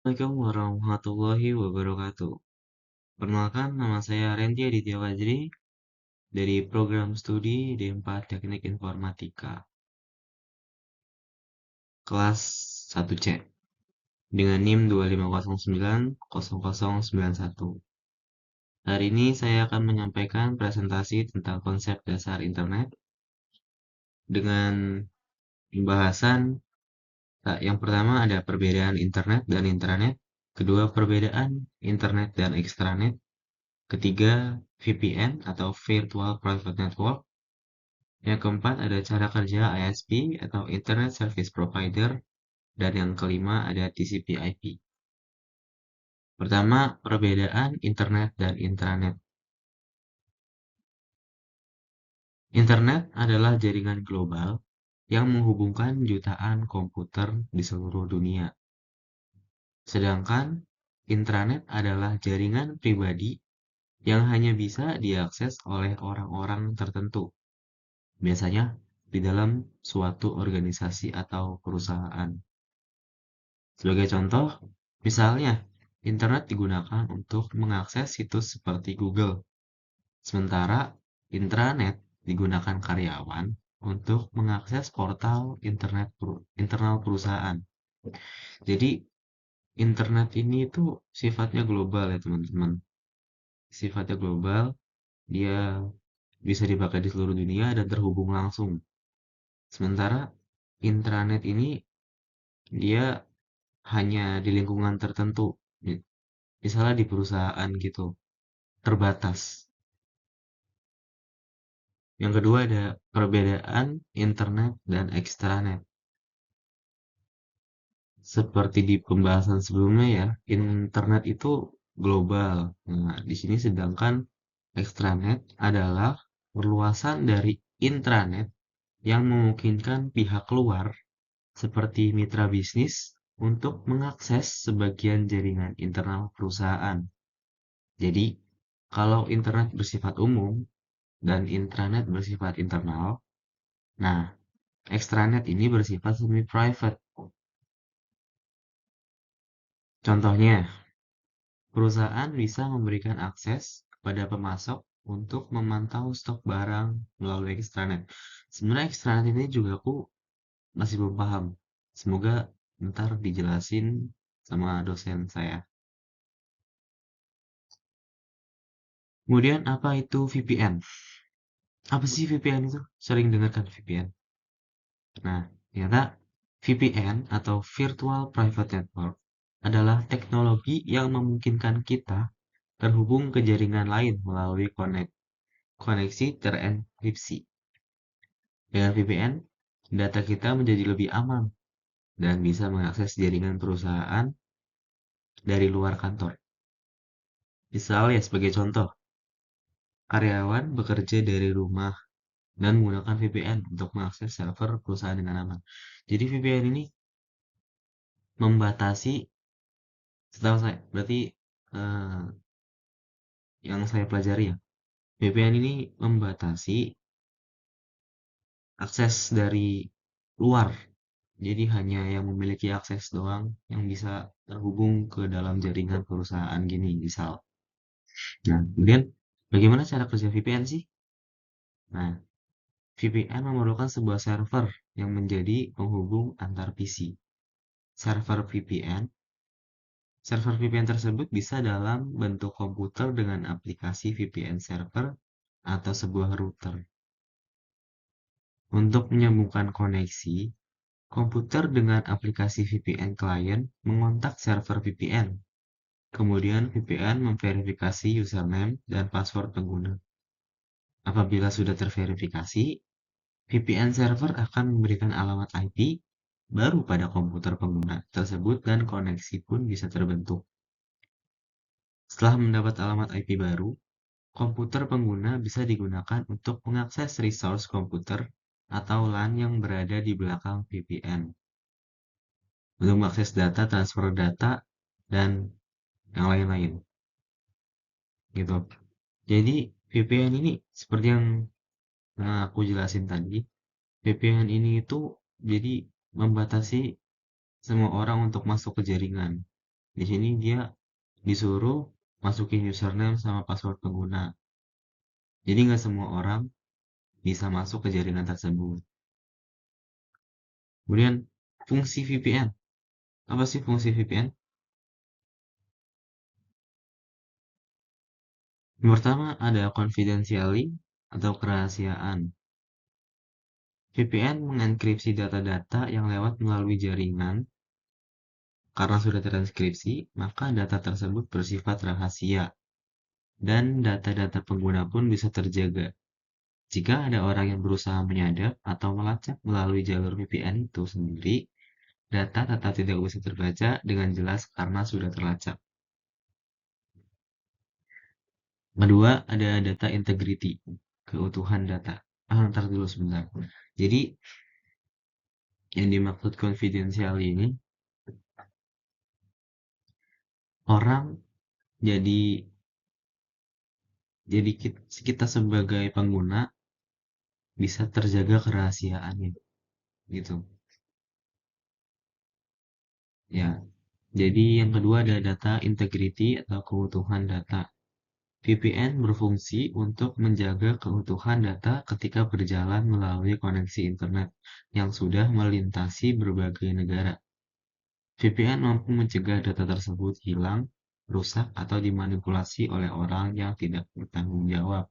Assalamualaikum warahmatullahi wabarakatuh. Perkenalkan, nama saya Renti Aditya Fajri dari program studi D4 Teknik Informatika, kelas 1C, dengan NIM 250900091. Hari ini saya akan menyampaikan presentasi tentang konsep dasar internet dengan pembahasan yang pertama ada perbedaan internet dan intranet, kedua perbedaan internet dan extranet, ketiga VPN atau Virtual Private Network, yang keempat ada cara kerja ISP atau Internet Service Provider, dan yang kelima ada TCP/IP. Pertama, perbedaan internet dan intranet. Internet adalah jaringan global yang menghubungkan jutaan komputer di seluruh dunia. Sedangkan intranet adalah jaringan pribadi yang hanya bisa diakses oleh orang-orang tertentu, biasanya di dalam suatu organisasi atau perusahaan. Sebagai contoh, misalnya, internet digunakan untuk mengakses situs seperti Google, sementara intranet digunakan karyawan untuk mengakses portal internet internal perusahaan. Jadi, internet ini itu sifatnya global ya teman-teman. Sifatnya global, dia bisa dipakai di seluruh dunia dan terhubung langsung. Sementara intranet ini dia hanya di lingkungan tertentu, misalnya di perusahaan gitu, terbatas. Yang kedua ada perbedaan internet dan extranet. Seperti di pembahasan sebelumnya ya, internet itu global. Nah, di sini sedangkan extranet adalah perluasan dari intranet yang memungkinkan pihak luar seperti mitra bisnis untuk mengakses sebagian jaringan internal perusahaan. Jadi, kalau internet bersifat umum dan intranet bersifat internal, nah, extranet ini bersifat semi-private. Contohnya, perusahaan bisa memberikan akses kepada pemasok untuk memantau stok barang melalui extranet. Sebenarnya extranet ini juga aku masih belum paham. Semoga ntar dijelasin sama dosen saya. Kemudian apa itu VPN? Apa sih VPN itu? Sering dengarkan VPN. Nah, ternyata VPN atau Virtual Private Network adalah teknologi yang memungkinkan kita terhubung ke jaringan lain melalui koneksi terenkripsi. Dengan VPN, data kita menjadi lebih aman dan bisa mengakses jaringan perusahaan dari luar kantor. Misal ya sebagai contoh, karyawan bekerja dari rumah dan menggunakan VPN untuk mengakses server perusahaan dengan aman. Jadi VPN ini membatasi, setahu saya, berarti eh, yang saya pelajari ya, VPN ini membatasi akses dari luar. Jadi hanya yang memiliki akses doang yang bisa terhubung ke dalam jaringan perusahaan gini, misal. Nah, kemudian bagaimana cara kerja VPN sih? Nah, VPN memerlukan sebuah server yang menjadi penghubung antar PC. Server VPN tersebut bisa dalam bentuk komputer dengan aplikasi VPN server atau sebuah router. Untuk menyambungkan koneksi, komputer dengan aplikasi VPN client mengontak server VPN. Kemudian VPN memverifikasi username dan password pengguna. Apabila sudah terverifikasi, VPN server akan memberikan alamat IP baru pada komputer pengguna tersebut dan koneksi pun bisa terbentuk. Setelah mendapat alamat IP baru, komputer pengguna bisa digunakan untuk mengakses resource komputer atau LAN yang berada di belakang VPN. Untuk mengakses data, transfer data, dan yang lain-lain. Gitu. Jadi VPN ini seperti yang aku jelasin tadi, VPN ini itu jadi membatasi semua orang untuk masuk ke jaringan. Di sini dia disuruh masukin username sama password pengguna. Jadi nggak semua orang bisa masuk ke jaringan tersebut. Kemudian fungsi VPN. Apa sih fungsi VPN? Yang pertama ada confidentiality atau kerahasiaan. VPN mengenkripsi data-data yang lewat melalui jaringan. Karena sudah transkripsi, maka data tersebut bersifat rahasia dan data-data pengguna pun bisa terjaga. Jika ada orang yang berusaha menyadap atau melacak melalui jalur VPN itu sendiri, data tetap tidak bisa terbaca dengan jelas karena sudah terlacak. Kedua, ada data integrity, keutuhan data. Ntar dulu sebentar. Jadi, yang dimaksud confidential ini, orang jadi kita sebagai pengguna bisa terjaga kerahasiaannya, gitu. Ya, jadi yang kedua ada data integrity atau keutuhan data. VPN berfungsi untuk menjaga keutuhan data ketika berjalan melalui koneksi internet yang sudah melintasi berbagai negara. VPN mampu mencegah data tersebut hilang, rusak, atau dimanipulasi oleh orang yang tidak bertanggung jawab.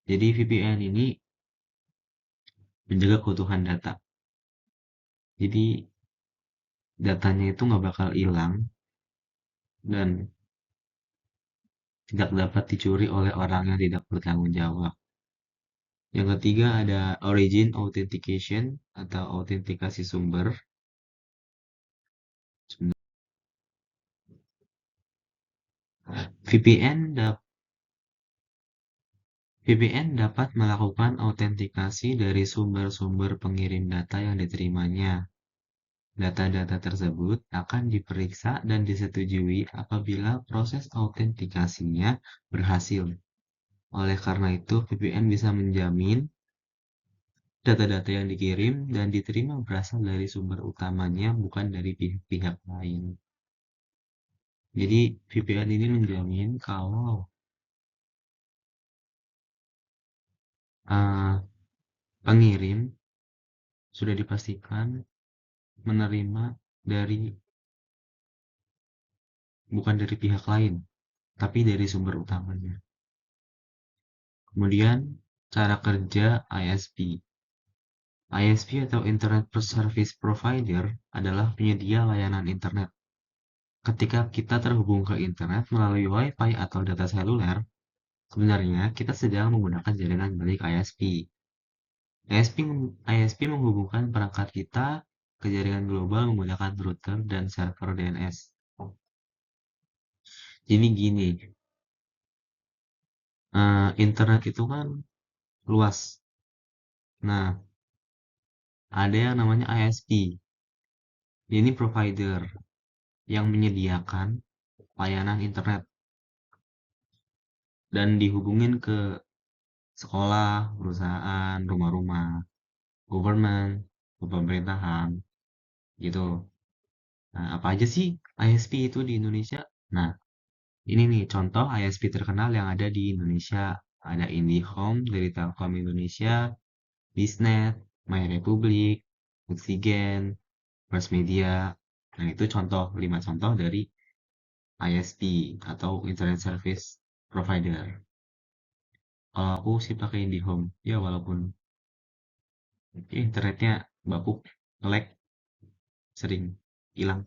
Jadi VPN ini menjaga keutuhan data. Jadi datanya itu nggak bakal hilang dan tidak dapat dicuri oleh orang yang tidak bertanggung jawab. Yang ketiga ada origin authentication atau autentikasi sumber. VPN dapat melakukan autentikasi dari sumber-sumber pengirim data yang diterimanya. Data-data tersebut akan diperiksa dan disetujui apabila proses autentikasinya berhasil. Oleh karena itu, VPN bisa menjamin data-data yang dikirim dan diterima berasal dari sumber utamanya, bukan dari pihak-pihak lain. Jadi, VPN ini menjamin kalau uh, pengirim sudah dipastikan menerima dari bukan dari pihak lain, tapi dari sumber utamanya. Kemudian, cara kerja ISP. ISP atau Internet Service Provider adalah penyedia layanan internet. Ketika kita terhubung ke internet melalui Wi-Fi atau data seluler, sebenarnya kita sedang menggunakan jaringan milik ISP. ISP menghubungkan perangkat kita ke jaringan global menggunakan router dan server DNS. Jadi gini, internet itu kan luas. Nah, ada yang namanya ISP. Ini provider yang menyediakan layanan internet dan dihubungin ke sekolah, perusahaan, rumah-rumah, government, pemerintahan, gitu. Nah, apa aja sih ISP itu di Indonesia? Nah, ini nih contoh ISP terkenal yang ada di Indonesia. Ada IndiHome dari Telkom Indonesia, Bisnet, MyRepublik, Oksigen, First Media. Nah, itu contoh, 5 contoh dari ISP atau Internet Service Provider. Kalau aku sih pakai IndiHome, ya walaupun internetnya bapuk, lag, sering hilang.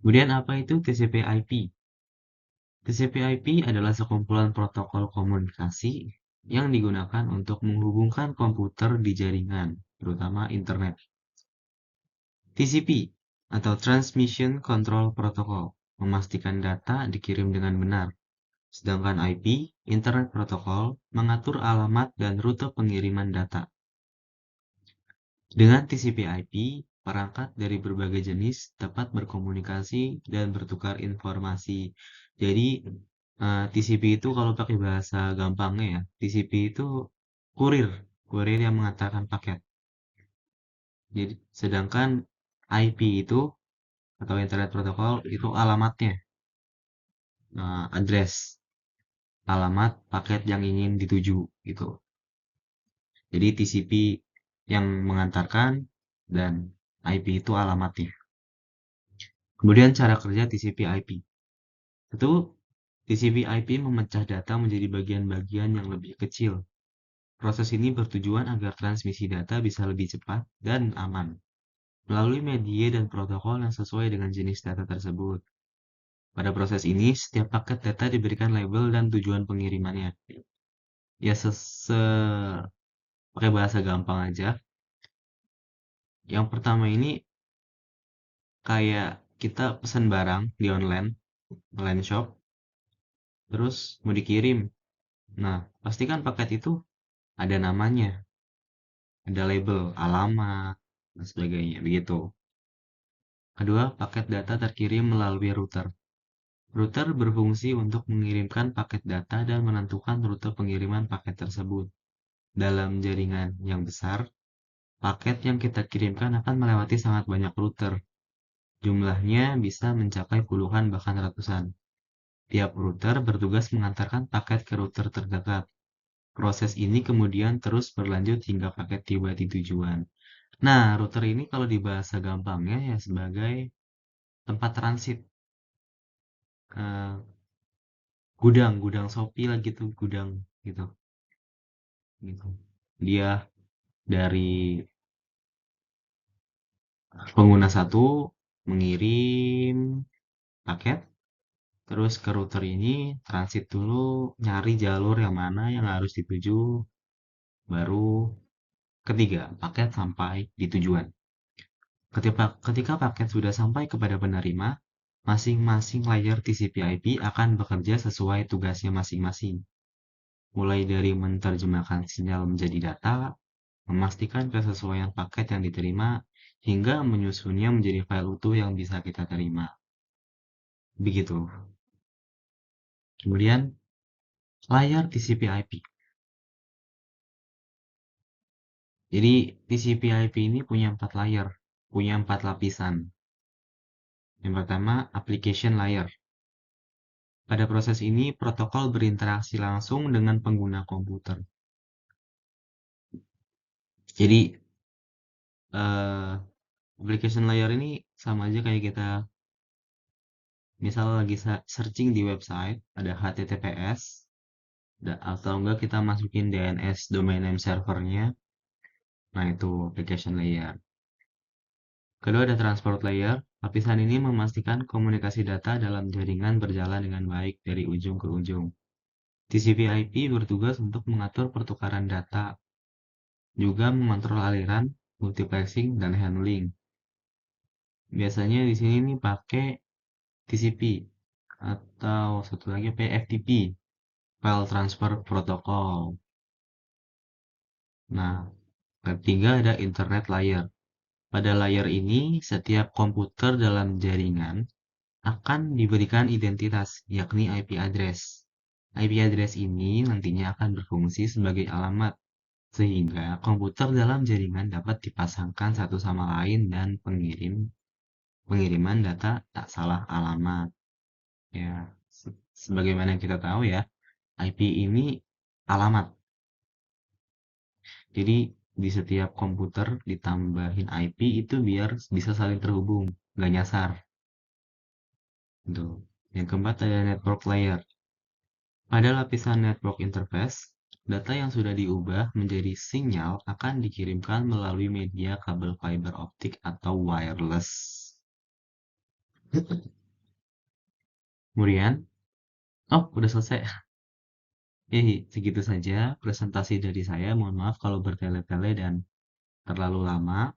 Kemudian apa itu TCP/IP? TCP/IP adalah sekumpulan protokol komunikasi yang digunakan untuk menghubungkan komputer di jaringan, terutama internet. TCP atau Transmission Control Protocol memastikan data dikirim dengan benar. Sedangkan IP, Internet Protocol, mengatur alamat dan rute pengiriman data. Dengan TCP/IP, perangkat dari berbagai jenis dapat berkomunikasi dan bertukar informasi. Jadi, TCP itu kalau pakai bahasa gampangnya ya, TCP itu kurir, kurir yang mengantarkan paket. Jadi, sedangkan IP itu atau Internet Protocol itu alamatnya, address, alamat paket yang ingin dituju gitu. Jadi TCP yang mengantarkan dan IP itu alamatnya. Kemudian cara kerja TCP/IP. Itu TCP/IP memecah data menjadi bagian-bagian yang lebih kecil. Proses ini bertujuan agar transmisi data bisa lebih cepat dan aman melalui media dan protokol yang sesuai dengan jenis data tersebut. Pada proses ini, setiap paket data diberikan label dan tujuan pengirimannya. Ya, pakai bahasa gampang aja. Yang pertama ini kayak kita pesan barang di online shop, terus mau dikirim. Nah, pastikan paket itu ada namanya, ada label, alamat, dan sebagainya, begitu. Kedua, paket data terkirim melalui router. Router berfungsi untuk mengirimkan paket data dan menentukan rute pengiriman paket tersebut. Dalam jaringan yang besar, paket yang kita kirimkan akan melewati sangat banyak router. Jumlahnya bisa mencapai puluhan bahkan ratusan. Tiap router bertugas mengantarkan paket ke router terdekat. Proses ini kemudian terus berlanjut hingga paket tiba di tujuan. Nah, router ini kalau di bahasa gampangnya ya sebagai tempat transit. Gudang Shopee lah gitu, gudang gitu. Gitu. Dia dari pengguna satu mengirim paket, terus ke router ini transit dulu, nyari jalur yang mana yang harus dituju, baru ketiga paket sampai di tujuan. Ketika paket sudah sampai kepada penerima, masing-masing layer TCP/IP akan bekerja sesuai tugasnya masing-masing. Mulai dari menerjemahkan sinyal menjadi data, memastikan kesesuaian paket yang diterima, hingga menyusunnya menjadi file utuh yang bisa kita terima. Begitu. Kemudian, layar TCP/IP. Jadi, TCP/IP ini punya 4 layer, punya 4 lapisan. Yang pertama, application layer. Pada proses ini, protokol berinteraksi langsung dengan pengguna komputer. Jadi, application layer ini sama aja kayak kita misal lagi searching di website, ada HTTPS, atau enggak kita masukin DNS domain name servernya. Nah, itu application layer. Kedua ada transport layer. Lapisan ini memastikan komunikasi data dalam jaringan berjalan dengan baik dari ujung ke ujung. TCP/IP bertugas untuk mengatur pertukaran data, juga mengontrol aliran, multiplexing, dan handling. Biasanya di sini nih pakai TCP atau satu lagi FTP, File Transfer Protocol. Nah, ketiga ada internet layer. Pada layer ini, setiap komputer dalam jaringan akan diberikan identitas, yakni IP address. IP address ini nantinya akan berfungsi sebagai alamat, sehingga komputer dalam jaringan dapat dipasangkan satu sama lain dan pengiriman data tak salah alamat. Ya, sebagaimana kita tahu ya, IP ini alamat. Jadi di setiap komputer ditambahin IP itu biar bisa saling terhubung, nggak nyasar. Tuh. Yang keempat ada network layer. Pada lapisan network interface, data yang sudah diubah menjadi sinyal akan dikirimkan melalui media kabel fiber optik atau wireless. Kemudian, udah selesai. Segitu saja presentasi dari saya. Mohon maaf kalau bertele-tele dan terlalu lama.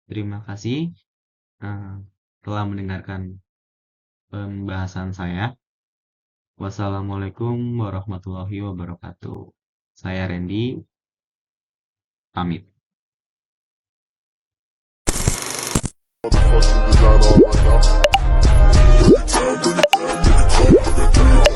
Terima kasih telah mendengarkan pembahasan saya. Wassalamualaikum warahmatullahi wabarakatuh. Saya Randy, pamit. Motherfucker, we got all right now.